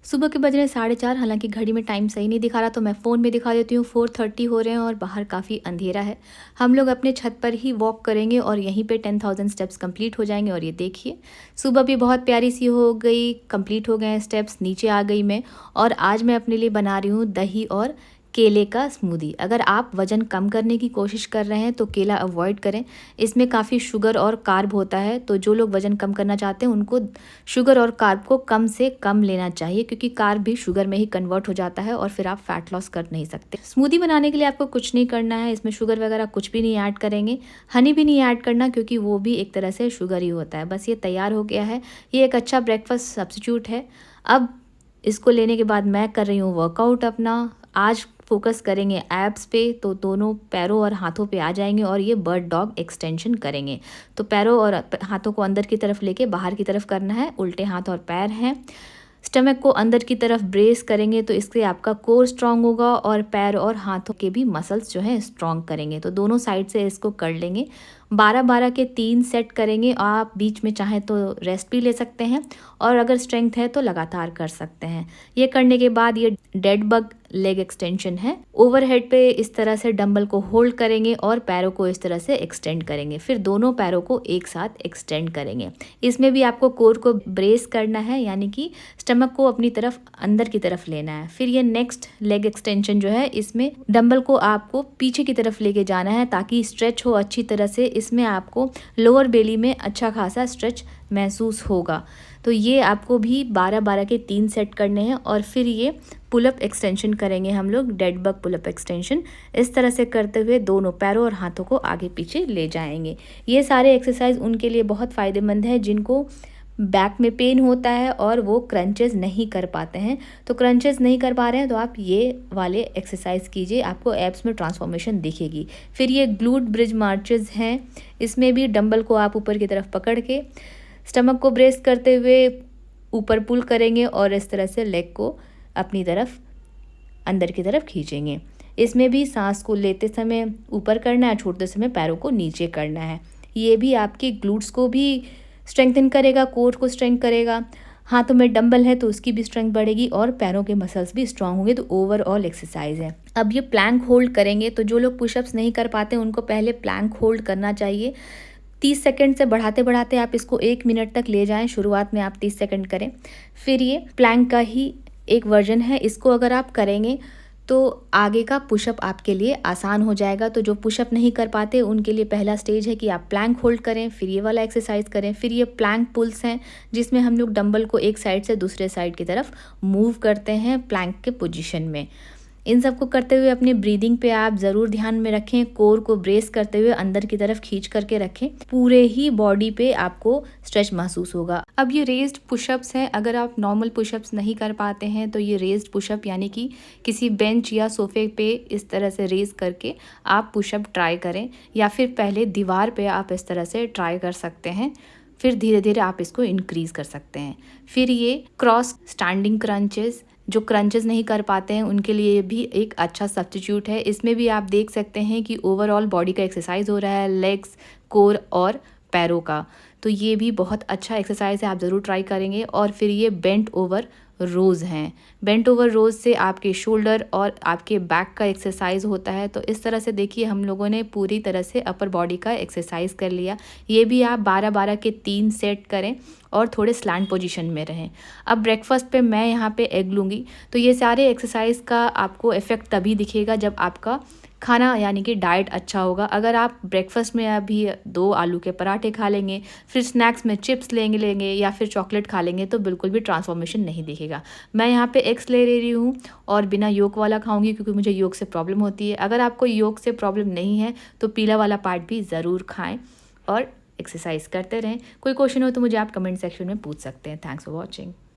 सुबह के बज रहे हैं 4:30। हालांकि घड़ी में टाइम सही नहीं दिखा रहा, तो मैं फ़ोन में दिखा देती हूँ 4:30 हो रहे हैं और बाहर काफ़ी अंधेरा है। हम लोग अपने छत पर ही वॉक करेंगे और यहीं पे 10,000 स्टेप्स कंप्लीट हो जाएंगे। और ये देखिए, सुबह भी बहुत प्यारी सी हो गई, कंप्लीट हो गए हैं स्टेप्स, नीचे आ गई मैं। और आज मैं अपने लिए बना रही हूँ दही और केले का स्मूदी। अगर आप वज़न कम करने की कोशिश कर रहे हैं तो केला अवॉइड करें। इसमें काफ़ी शुगर और कार्ब होता है, तो जो लोग वज़न कम करना चाहते हैं उनको शुगर और कार्ब को कम से कम लेना चाहिए, क्योंकि कार्ब भी शुगर में ही कन्वर्ट हो जाता है और फिर आप फैट लॉस कर नहीं सकते। स्मूदी बनाने के लिए आपको कुछ नहीं करना है, इसमें शुगर वगैरह कुछ भी नहीं ऐड करेंगे। हनी भी नहीं ऐड करना, क्योंकि वो भी एक तरह से शुगर ही होता है। बस ये तैयार हो गया है। ये एक अच्छा ब्रेकफास्ट सब्स्टिट्यूट है। अब इसको लेने के बाद मैं कर रही हूँ वर्कआउट अपना। आज फोकस करेंगे एब्स पे, तो दोनों पैरों और हाथों पे आ जाएंगे और ये बर्ड डॉग एक्सटेंशन करेंगे। तो पैरों और हाथों को अंदर की तरफ लेके बाहर की तरफ करना है। उल्टे हाथ और पैर हैं। स्टमक को अंदर की तरफ ब्रेस करेंगे, तो इससे आपका कोर स्ट्रांग होगा और पैर और हाथों के भी मसल्स जो है स्ट्रांग करेंगे। तो दोनों साइड से इसको कर लेंगे। 12-12 के 3 सेट करेंगे। आप बीच में चाहें तो रेस्ट भी ले सकते हैं, और अगर स्ट्रेंथ है तो लगातार कर सकते हैं। ये करने के बाद ये डेड बग लेग एक्सटेंशन है। ओवरहेड पे इस तरह से डंबल को होल्ड करेंगे और पैरों को इस तरह से एक्सटेंड करेंगे। फिर दोनों पैरों को एक साथ एक्सटेंड करेंगे। इसमें भी आपको कोर को ब्रेस करना है, यानी कि स्टमक को अपनी तरफ अंदर की तरफ लेना है। फिर ये नेक्स्ट लेग एक्सटेंशन जो है, इसमें डंबल को आपको पीछे की तरफ लेके जाना है ताकि स्ट्रेच हो अच्छी तरह से। इसमें आपको लोअर बेली में अच्छा खासा स्ट्रेच महसूस होगा। तो ये आपको भी 12-12 के 3 सेट करने हैं। और फिर ये पुलअप एक्सटेंशन करेंगे हम लोग, डेड बग पुलअप एक्सटेंशन। इस तरह से करते हुए दोनों पैरों और हाथों को आगे पीछे ले जाएंगे। ये सारे एक्सरसाइज उनके लिए बहुत फ़ायदेमंद है जिनको बैक में पेन होता है और वो क्रंचेस नहीं कर पाते हैं। तो क्रंचेस नहीं कर पा रहे हैं तो आप ये वाले एक्सरसाइज कीजिए, आपको एब्स में ट्रांसफॉर्मेशन दिखेगी। फिर ये ग्लूट ब्रिज मार्चेस हैं। इसमें भी डंबल को आप ऊपर की तरफ पकड़ के स्टमक को ब्रेस करते हुए ऊपर पुल करेंगे और इस तरह से लेग को अपनी तरफ अंदर की तरफ खींचेंगे। इसमें भी सांस को लेते समय ऊपर करना है, छोड़ते समय पैरों को नीचे करना है। ये भी आपके ग्लूट्स को भी स्ट्रेंथन करेगा, कोर को स्ट्रेंथ करेगा। हाथों में डंबल है तो उसकी भी स्ट्रेंथ बढ़ेगी और पैरों के मसल्स भी स्ट्रांग होंगे। तो ओवरऑल एक्सरसाइज है। अब ये प्लैंक होल्ड करेंगे। तो जो लोग पुशअप्स नहीं कर पाते उनको पहले प्लैंक होल्ड करना चाहिए। 30 सेकंड से बढ़ाते बढ़ाते आप इसको 1 मिनट तक ले जाएं। शुरुआत में आप 30 सेकंड करें। फिर ये प्लैंक का ही एक वर्जन है। इसको अगर आप करेंगे तो आगे का पुशअप आपके लिए आसान हो जाएगा। तो जो पुशअप नहीं कर पाते उनके लिए पहला स्टेज है कि आप प्लैंक होल्ड करें, फिर ये वाला एक्सरसाइज करें। फिर ये प्लैंक पुल्स हैं, जिसमें हम लोग डंबल को एक साइड से दूसरे साइड की तरफ मूव करते हैं प्लैंक के पोजीशन में। इन सब को करते हुए अपनी ब्रीदिंग पे आप ज़रूर ध्यान में रखें। कोर को ब्रेस करते हुए अंदर की तरफ खींच करके रखें। पूरे ही बॉडी पे आपको स्ट्रेच महसूस होगा। अब ये रेज्ड पुशअप्स हैं। अगर आप नॉर्मल पुशअप्स नहीं कर पाते हैं तो ये रेज्ड पुशअप, यानी कि किसी बेंच या सोफे पे इस तरह से रेज करके आप पुशअप ट्राई करें, या फिर पहले दीवार पे आप इस तरह से ट्राई कर सकते हैं। फिर धीरे धीरे आप इसको इंक्रीज़ कर सकते हैं। फिर ये क्रॉस स्टैंडिंग क्रंचेस, जो क्रंचेस नहीं कर पाते हैं उनके लिए भी एक अच्छा सब्स्टिट्यूट है। इसमें भी आप देख सकते हैं कि ओवरऑल बॉडी का एक्सरसाइज हो रहा है, लेग्स, कोर और पैरों का। तो ये भी बहुत अच्छा एक्सरसाइज है, आप ज़रूर ट्राई करेंगे। और फिर ये बेंट ओवर रोज़ हैं। बेंट ओवर रोज़ से आपके शोल्डर और आपके बैक का एक्सरसाइज होता है। तो इस तरह से देखिए हम लोगों ने पूरी तरह से अपर बॉडी का एक्सरसाइज कर लिया। ये भी आप 12-12 के 3 सेट करें और थोड़े स्लैंट पोजीशन में रहें। अब ब्रेकफास्ट पे मैं यहाँ पे एग लूँगी। तो ये सारे एक्सरसाइज का आपको इफ़ेक्ट तभी दिखेगा जब आपका खाना यानी कि डाइट अच्छा होगा। अगर आप ब्रेकफास्ट में अभी 2 आलू के पराठे खा लेंगे, फिर स्नैक्स में चिप्स लेंगे या फिर चॉकलेट खा लेंगे, तो बिल्कुल भी ट्रांसफॉर्मेशन नहीं दिखेगा। मैं यहाँ पे एग्स ले रही हूँ और बिना योक वाला खाऊंगी, क्योंकि मुझे योक से प्रॉब्लम होती है। अगर आपको योक से प्रॉब्लम नहीं है तो पीला वाला पार्ट भी ज़रूर खाएँ और एक्सरसाइज करते रहें। कोई क्वेश्चन हो तो मुझे आप कमेंट सेक्शन में पूछ सकते हैं। Thanks for watching.